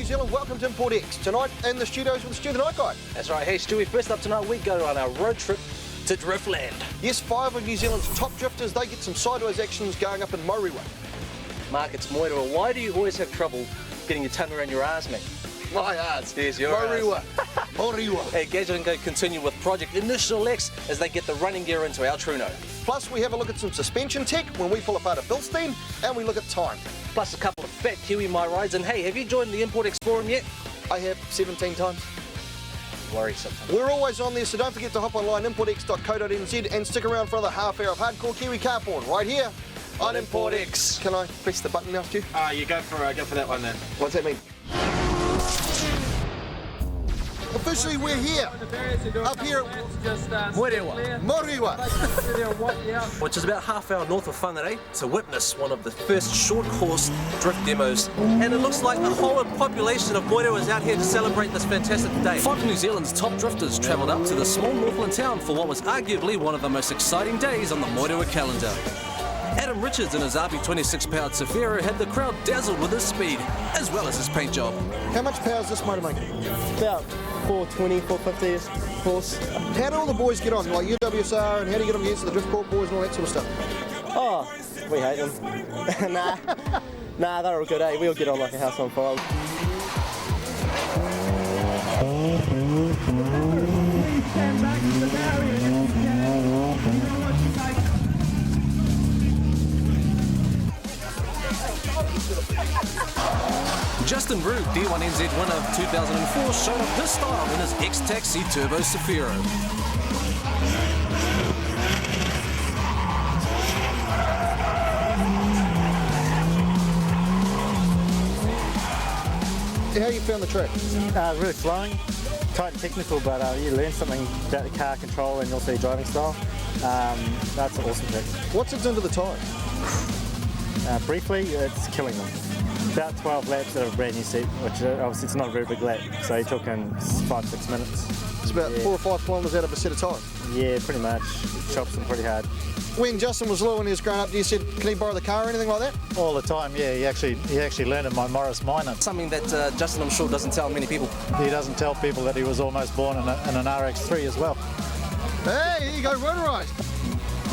Zealand, welcome to Import X. Tonight in the studios with Stu the Night Guy. That's right. Hey Stewie, first up tonight we go on our road trip to Driftland. Yes, 5 of New Zealand's top drifters, they get some sideways actions going up in Moerewa. Mark, it's Moerewa. Why do you always have trouble getting your tongue around your arse, mate? My arse. Yes, your Moerewa. arse. Moerewa. Hey, Gadget and go continue with Project Initial X as they get the running gear into our Trueno. Plus we have a look at some suspension tech when we pull apart a Bilstein, and we look at time. Plus a couple of fat Kiwi My Rides. And hey, have you joined the Import X forum yet? I have 17 times. Worry sometimes. We're always on there, so don't forget to hop online importx.co.nz and stick around for another half hour of hardcore Kiwi car porn right here on Import X. Can I press the button now, Stu? You go for that one then. What's that mean? Officially, we're here, up here at Moerewa, which is about half hour north of Whangarei, to witness one of the first short course drift demos. And it looks like the whole population of Moerewa is out here to celebrate this fantastic day. 5 of New Zealand's top drifters travelled up to the small Northland town for what was arguably one of the most exciting days on the Moerewa calendar. Adam Richards in his RB26-powered Safira had the crowd dazzled with his speed, as well as his paint job. How much power is this motor make? About 420, 450 horse. How do all the boys get on, like UWSR, and how do you get them against the drift court boys and all that sort of stuff? Oh, we hate them. Nah, they're all good, eh? We all get on like a house on fire. Justin Brew, D1NZ winner of 2004, showed up his style in his X-Taxi Turbo Safira. How you found the track? Really flowing, tight and technical, but you learn something about the car control and also your driving style. That's an awesome track. What's it done to the tyres? Briefly, it's killing them. About 12 laps out of a brand new seat, which obviously it's not a very big lap, so you're talking 5-6 minutes. It's about 4 or 5 kilometres out of a set of tyres? Yeah, pretty much. It chops them pretty hard. When Justin was little and he was growing up, you said, can he borrow the car or anything like that? All the time, yeah. He actually learned in my Morris Minor. Something that Justin, I'm sure, doesn't tell many people. He doesn't tell people that he was almost born in an RX-3 as well. Hey, here you go, rotorised.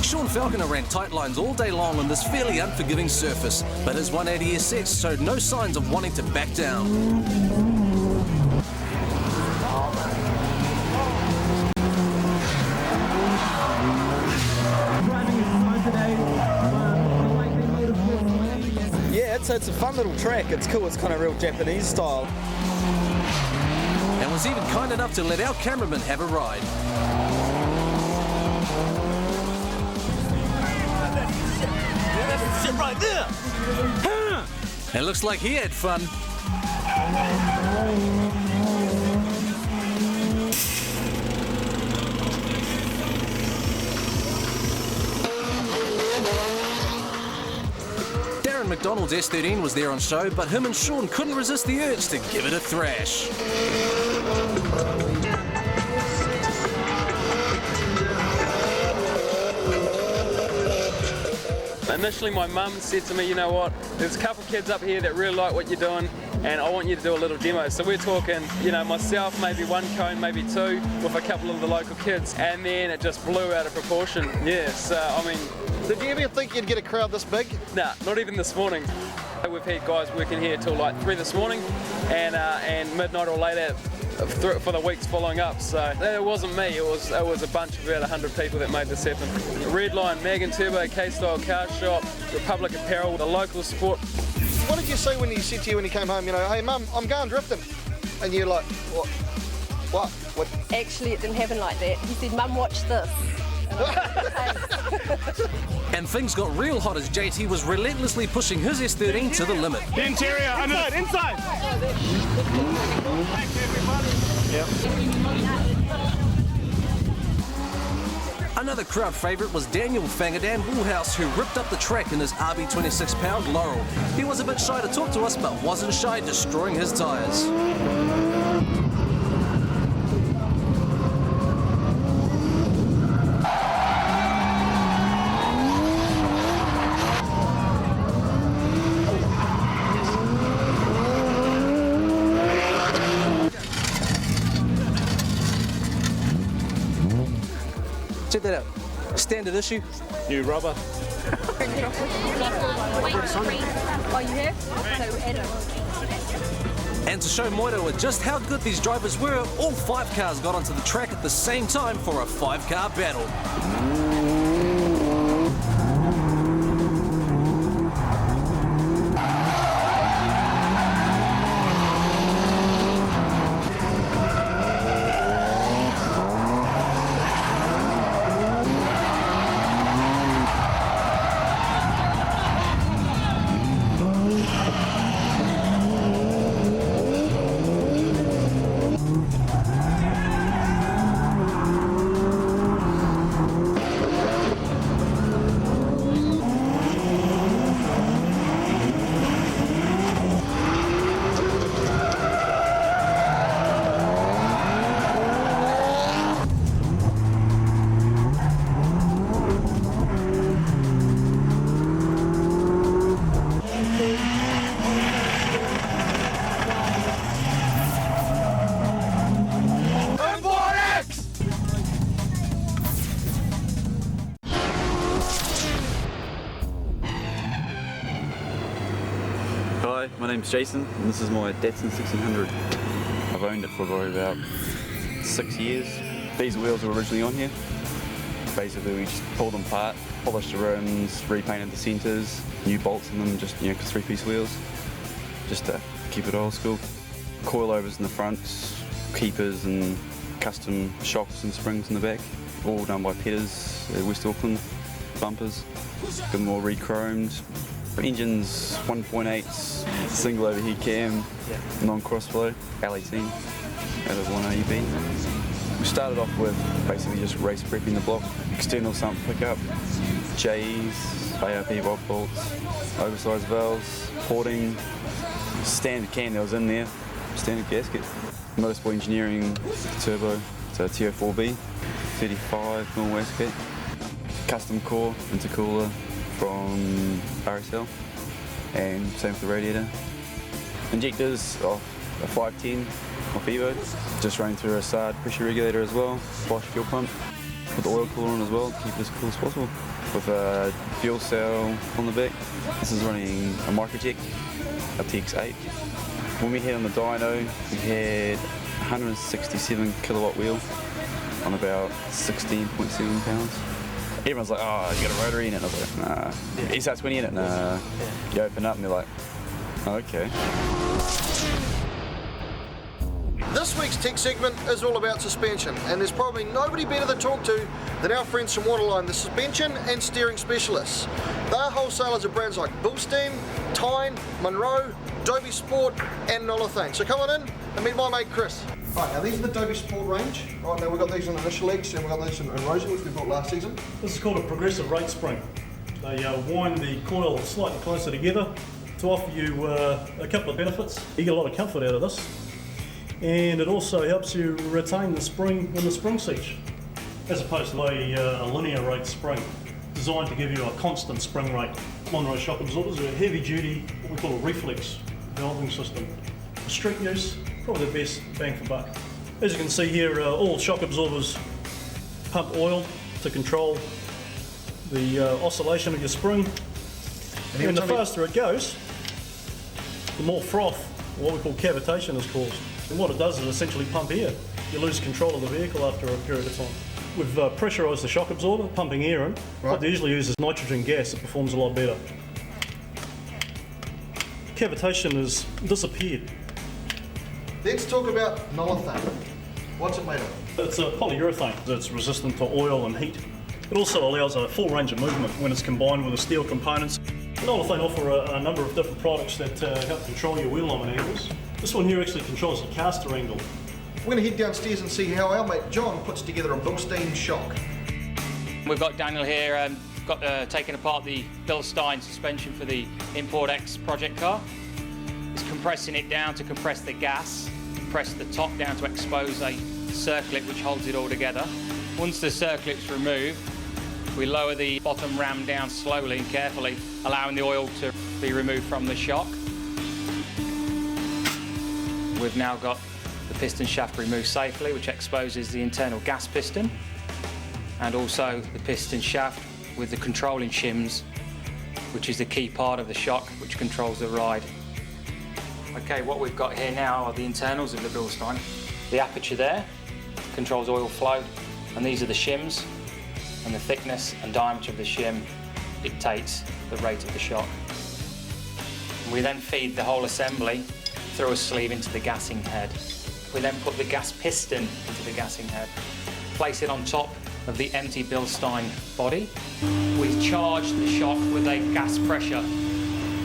Sean Falconer ran tight lines all day long on this fairly unforgiving surface, but his 180SX showed no signs of wanting to back down. Yeah, it's a fun little track. It's cool. It's kind of real Japanese style. And was even kind enough to let our cameraman have a ride. Sit right there. It looks like he had fun. Darren McDonald's S13 was there on show, but him and Sean couldn't resist the urge to give it a thrash. Initially my mum said to me, you know what, there's a couple kids up here that really like what you're doing and I want you to do a little demo. So we're talking, myself, maybe 1 cone, maybe 2, with a couple of the local kids, and then it just blew out of proportion. Yes, Did you ever think you'd get a crowd this big? Nah, not even this morning. We've had guys working here till like 3 this morning and midnight or later for the weeks following up. So it wasn't me, it was a bunch of about 100 people that made this happen. Redline, Mag and Turbo, K-Style Car Shop, Republic Apparel, the local sport. What did you say when he said to you when he came home, hey mum, I'm going drifting? And you're like, what? What? Actually, it didn't happen like that. He said, Mum, watch this. And things got real hot as JT was relentlessly pushing his S13 to the limit. The interior, inside. Yep. Another crowd favourite was Daniel Fangadan Woolhouse, who ripped up the track in his RB26-powered Laurel. He was a bit shy to talk to us, but wasn't shy destroying his tyres. check that out. Standard issue. New rubber. Oh, you have? So add it. And to show Moerewa just how good these drivers were, all 5 cars got onto the track at the same time for a 5-car battle. Hi, my name's Jason and this is my Datsun 1600. I've owned it for probably about 6 years. These wheels were originally on here. Basically we just pulled them apart, polished the rims, repainted the centres, new bolts in them, just 3-piece wheels, just to keep it old school. Coilovers in the front, keepers and custom shocks and springs in the back, all done by Petters at West Auckland. Bumpers, got them all re-chromed. Engines 1.8, single overhead cam, non-crossflow, L18 out of 180B. We started off with basically just race prepping the block, external sump pickup, JEs, ARP bob bolts, oversized valves, porting, standard can that was in there, standard gasket. Motorsport engineering turbo, so TO4B, 35mm wastegate, custom core, intercooler from RSL, and same for the radiator. Injectors off a 510 off Evo, just running through a SARD pressure regulator as well, flush fuel pump, put the oil cooler on as well to keep it as cool as possible, with a fuel cell on the back. This is running a Microtech, a TX8. When we had on the dyno, we had 167 kilowatt wheel on about 16.7 pounds. Everyone's like, oh, you got a rotary in it? And I was like, nah. SR20 in it? Nah. You open up and they're like, oh, okay. This week's tech segment is all about suspension, and there's probably nobody better to talk to than our friends from Autolign, the suspension and steering specialists. They're wholesalers of brands like Bullsteam, Tein, Monroe, Dobie Sport, and Nolithane. So come on in and meet my mate Chris. Right, now these are the Dobie Sport range. Right, now we've got these in initial legs and we've got these in Rosie, which we bought last season. This is called a progressive rate spring. They wind the coil slightly closer together to offer you a couple of benefits. You get a lot of comfort out of this, and it also helps you retain the spring in the spring seat, as opposed to a linear rate spring designed to give you a constant spring rate. Monroe shock absorbers are a heavy duty, what we call a reflex valving system. For street use, probably the best bang for buck. As you can see here, all shock absorbers pump oil to control the oscillation of your spring. And the faster it goes, the more froth, what we call cavitation, is caused. And what it does is essentially pump air. You lose control of the vehicle after a period of time. We've pressurised the shock absorber, pumping air in. Right. What they usually use is nitrogen gas. It performs a lot better. Cavitation has disappeared. Let's talk about Nolithane. What's it made of? It's a polyurethane. It's resistant to oil and heat. It also allows a full range of movement when it's combined with the steel components. Nolithane offer a number of different products that help control your wheel alignment angles. This one here actually controls the caster angle. We're going to head downstairs and see how our mate John puts together a Bullstein shock. We've got Daniel here, taking apart the Tein suspension for the Import X project car. He's compressing it down to compress the gas, compress the top down to expose a circlip which holds it all together. Once the circlip's removed, we lower the bottom ram down slowly and carefully, allowing the oil to be removed from the shock. We've now got the piston shaft removed safely, which exposes the internal gas piston. and also the piston shaft with the controlling shims, which is the key part of the shock which controls the ride. Okay, what we've got here now are the internals of the Bilstein. The aperture there controls oil flow, and these are the shims, and the thickness and diameter of the shim dictates the rate of the shock. We then feed the whole assembly through a sleeve into the gassing head. We then put the gas piston into the gassing head, place it on top of the empty Bilstein body. We charge the shock with a gas pressure.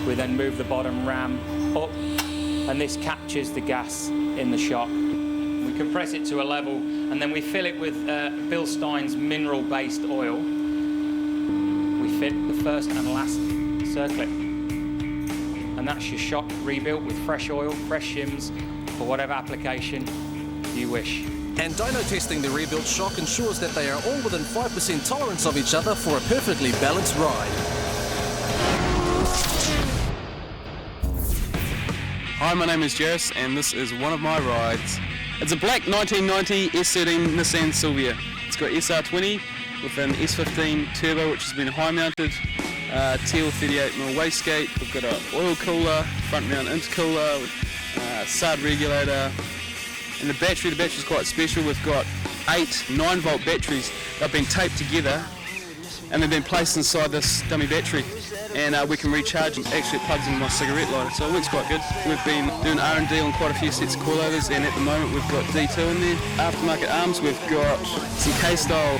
We then move the bottom ram up, and this captures the gas in the shock. We compress it to a level, and then we fill it with Bilstein's mineral-based oil. We fit the first and last circlip. And that's your shock rebuilt with fresh oil, fresh shims, for whatever application you wish. And dyno testing the rebuilt shock ensures that they are all within 5% tolerance of each other for a perfectly balanced ride. Hi, my name is Jairus, and this is one of my rides. It's a black 1990 S13 Nissan Silvia. It's got SR20 with an S15 turbo, which has been high mounted, TL 38mm wastegate. We've got an oil cooler, front mount intercooler, with SAD regulator, and the battery's quite special. We've got 8 9-volt batteries. They've been taped together and they've been placed inside this dummy battery, and we can recharge them. Actually, it plugs into my cigarette lighter, so it works quite good. We've been doing R&D on quite a few sets of coilovers, and at the moment we've got D2 in there. Aftermarket arms, we've got some K-style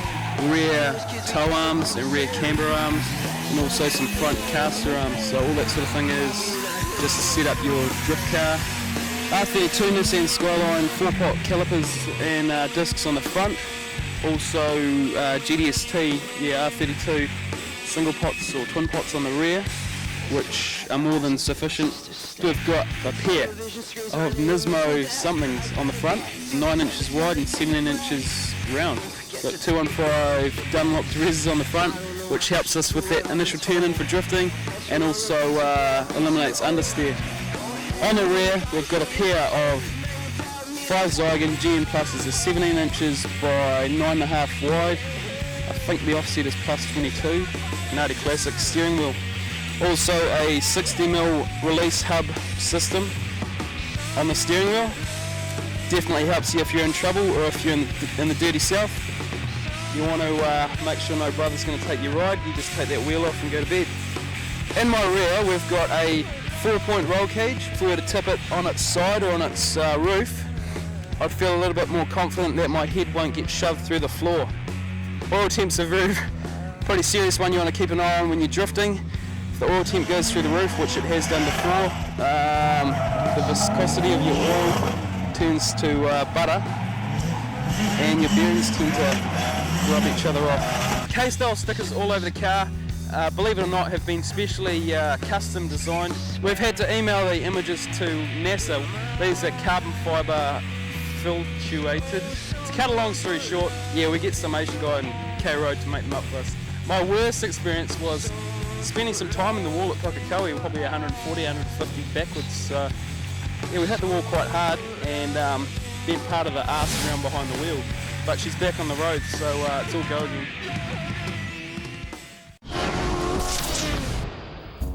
rear toe arms and rear camber arms, and also some front caster arms. So all that sort of thing is just to set up your drift car. R32 Nissan Skyline 4-pot calipers and discs on the front. Also GDST, R32 single pots or twin pots on the rear, which are more than sufficient. We've got a pair of Nismo somethings on the front, 9 inches wide and 17 inches round. Got 215 Dunlop reses on the front, which helps us with that initial turn-in for drifting, and also eliminates understeer. On the rear, we've got a pair of 5 Zygon GM Pluses, 17 inches by 9.5 wide. I think the offset is plus 22. Nardi Classic steering wheel. Also a 60mm release hub system on the steering wheel. Definitely helps you if you're in trouble or if you're in the dirty south. You want to make sure no brother's going to take your ride, you just take that wheel off and go to bed. In my rear, we've got a 4-point roll cage. If we were to tip it on its side or on its roof, I'd feel a little bit more confident that my head won't get shoved through the floor. Oil temp's a pretty serious one you want to keep an eye on when you're drifting. If the oil temp goes through the roof, which it has done before, the viscosity of your oil turns to butter, and your bearings tend to rub each other off. K-style stickers all over the car, believe it or not, have been specially custom designed. We've had to email the images to NASA. These are carbon fibre filtrated. To cut a long story short, yeah, we get some Asian guy in K Road to make them up for us. My worst experience was spending some time in the wall at Kokakoe, probably 140, 150 backwards. Yeah, we hit the wall quite hard and bent part of the arse around behind the wheel. But she's back on the road, so it's all go again.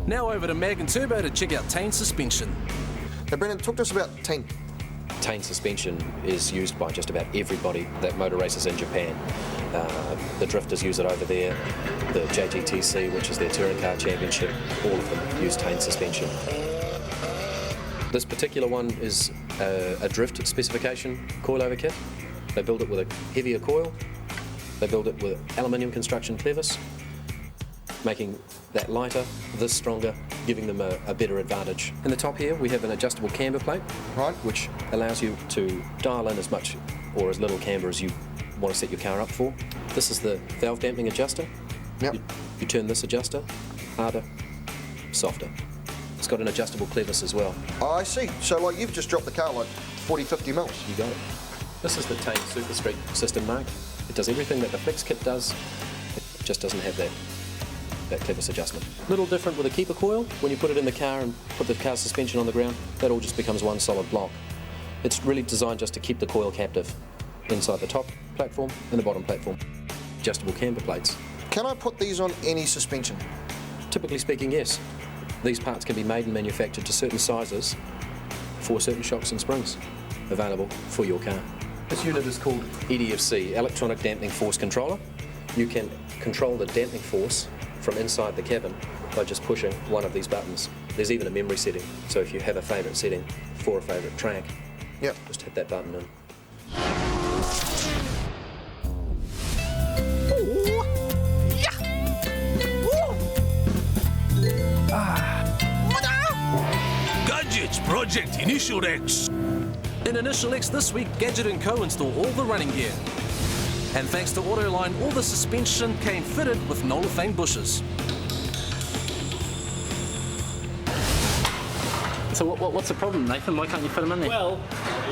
Now over to Mag and Turbo to check out Tein Suspension. Now Brendan, talk to us about Tein. Tein Suspension is used by just about everybody that motor races in Japan. The drifters use it over there, the JGTC, which is their touring car championship, all of them use Tein Suspension. This particular one is a drift specification coilover kit. They build it with a heavier coil, they build it with aluminium construction clevis, making that lighter, this stronger, giving them a better advantage. In the top here we have an adjustable camber plate, right, which allows you to dial in as much or as little camber as you want to set your car up for. This is the valve damping adjuster. Yep. You turn this adjuster harder, softer. It's got an adjustable clevis as well. Oh, I see. So like you've just dropped the car like 40, 50 mils. You got it. This is the Tein Super Street system mark. It does everything that the Flex kit does, it just doesn't have that clevis adjustment. Little different with a keeper coil. When you put it in the car and put the car suspension on the ground, that all just becomes one solid block. It's really designed just to keep the coil captive inside the top platform and the bottom platform. adjustable camber plates. Can I put these on any suspension? Typically speaking, yes. These parts can be made and manufactured to certain sizes for certain shocks and springs available for your car. This unit is called EDFC, Electronic Dampening Force Controller. You can control the damping force from inside the cabin by just pushing one of these buttons. There's even a memory setting, so if you have a favourite setting for a favourite track, just hit that button in. Gadgets Project Initial X. In Initial X this week, Gadget & Co install all the running gear. And thanks to Autolign, all the suspension came fitted with Nolithane bushes. So what's the problem, Nathan? Why can't you fit them in there? Well,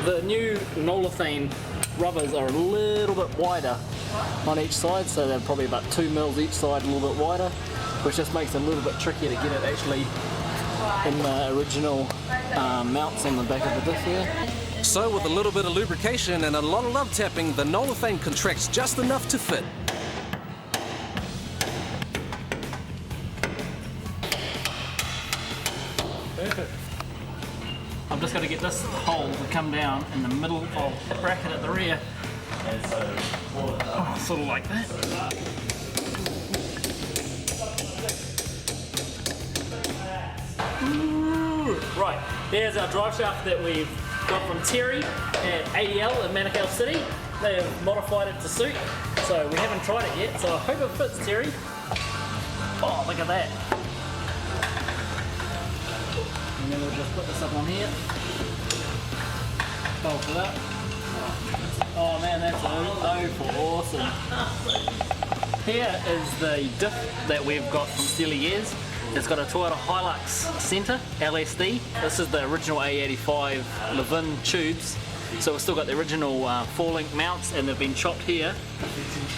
the new Nolithane rubbers are a little bit wider on each side, so they're probably about 2 mils each side, a little bit wider, which just makes it a little bit trickier to get it actually in the original mounts on the back of the diff here. So with a little bit of lubrication and a lot of love tapping, the Nolithane contracts just enough to fit. Perfect. I'm just going to get this hole to come down in the middle of the bracket at the rear. Oh, sort of like that. Ooh, right, there's our drive shaft that we've got from Terry at ADL in Manukau City. They have modified it to suit, so we haven't tried it yet, so I hope it fits, Terry. Oh, look at that. And then we'll just put this up on here. Bolt it up. Oh man, that's O for awesome. Here is the diff that we've got from Steely Gears. It's got a Toyota Hilux centre, LSD. This is the original A85 Levin tubes. So we've still got the original 4-link mounts, and they've been chopped here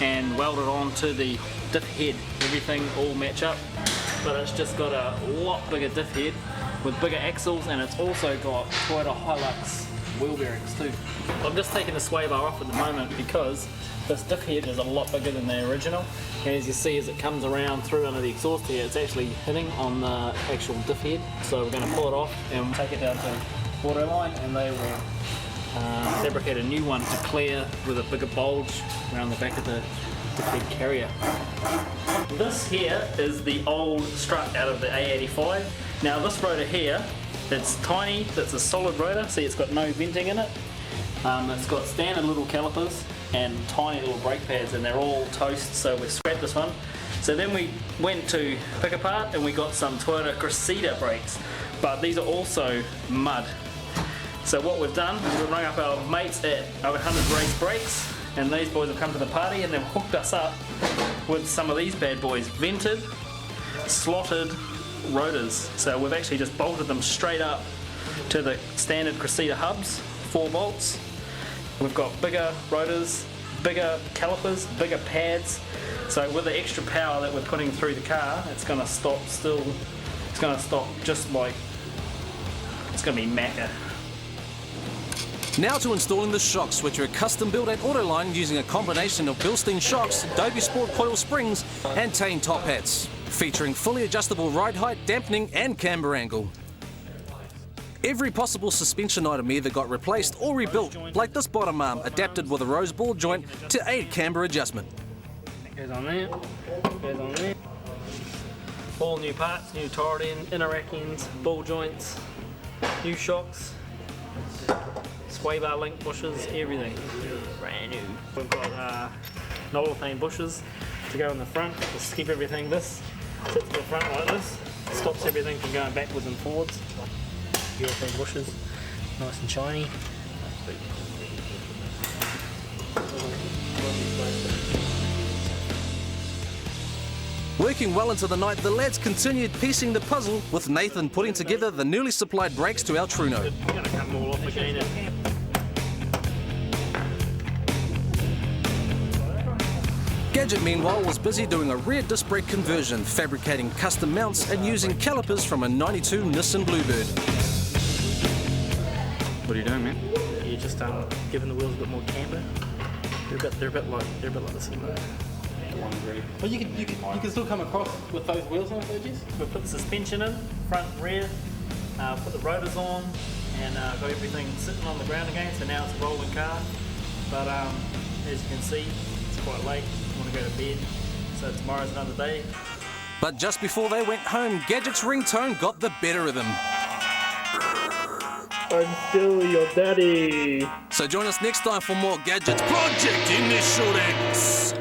and welded onto the diff head. Everything all match up, but it's just got a lot bigger diff head with bigger axles, and it's also got Toyota Hilux wheel bearings too. I'm just taking the sway bar off at the moment because this diff head is a lot bigger than the original, and as you see, as it comes around through under the exhaust here, it's actually hitting on the actual diff head. So we're going to pull it off and take it down to Autolign, and they will fabricate a new one to clear with a bigger bulge around the back of the diff head carrier. This here is the old strut out of the A85. Now this rotor here, it's tiny, it's a solid rotor, see it's got no venting in it. It's got standard little calipers and tiny little brake pads, and they're all toast, so we scrapped this one. So then we went to pick apart and we got some Toyota Cressida brakes, but these are also mud. So what we've done is we've rung up our mates at 100 Race Brakes, and these boys have come to the party and they've hooked us up with some of these bad boys, vented, slotted rotors. So we've actually just bolted them straight up to the standard Cressida hubs, 4 bolts. We've got bigger rotors, bigger calipers, bigger pads. So with the extra power that we're putting through the car, it's going to stop still. It's going to stop just like, it's going to be macca. Now to installing the shocks, which are custom built at Autolign using a combination of Bilstein shocks, Adobe Sport coil springs and Tein top hats, featuring fully adjustable ride height, dampening and camber angle. Every possible suspension item either got replaced or rebuilt, like this bottom arm adapted with a rose ball joint to aid camber adjustment. Goes on there, goes on there. All new parts, new turret end, inner rack ends, ball joints, new shocks, sway bar link bushes, everything. Brand new. We've got Nolithane bushes to go in the front. Just keep everything this. Sits to the front like this. Stops everything from going backwards and forwards. European bushes, nice and shiny. Working well into the night, the lads continued piecing the puzzle with Nathan putting together the newly supplied brakes to our Trueno. We're going to cut them all off again. Gadget, meanwhile, was busy doing a rear disc brake conversion, fabricating custom mounts and using calipers from a 92 Nissan Bluebird. What are you doing, man? You're just giving the wheels a bit more camber. They're a bit like this. But you can still come across with those wheels on, though, Jess. We put the suspension in, front and rear, put the rotors on, and got everything sitting on the ground again, so now it's a rolling car. But as you can see, it's quite late, I want to go to bed, so tomorrow's another day. But just before they went home, Gadget's ringtone got the better of them. I'm still your daddy. So join us next time for more Gadgets Project Initial X.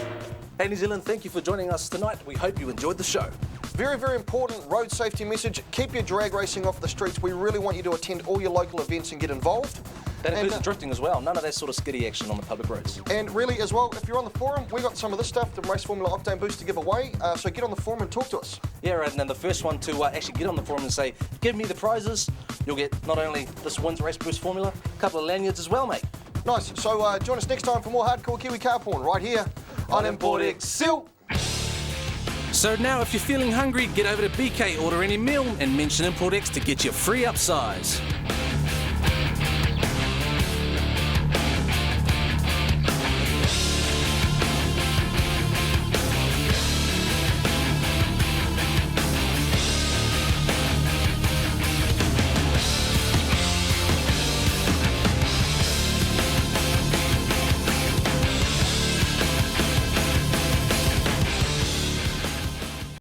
Hey New Zealand, thank you for joining us tonight. We hope you enjoyed the show. Very, very important road safety message. Keep your drag racing off the streets. We really want you to attend all your local events and get involved. That includes the drifting as well. None of that sort of skiddy action on the public roads. And really as well, if you're on the forum, we got some of this stuff, the Race Formula Octane Boost to give away. So get on the forum and talk to us. Yeah, right, and then the first one to actually get on the forum and say, give me the prizes, you'll get not only this Wins Race Boost formula, a couple of lanyards as well, mate. Nice. So join us next time for more hardcore Kiwi car porn right here on Import X. So now if you're feeling hungry, get over to BK, order any meal and mention Import X to get your free upsize.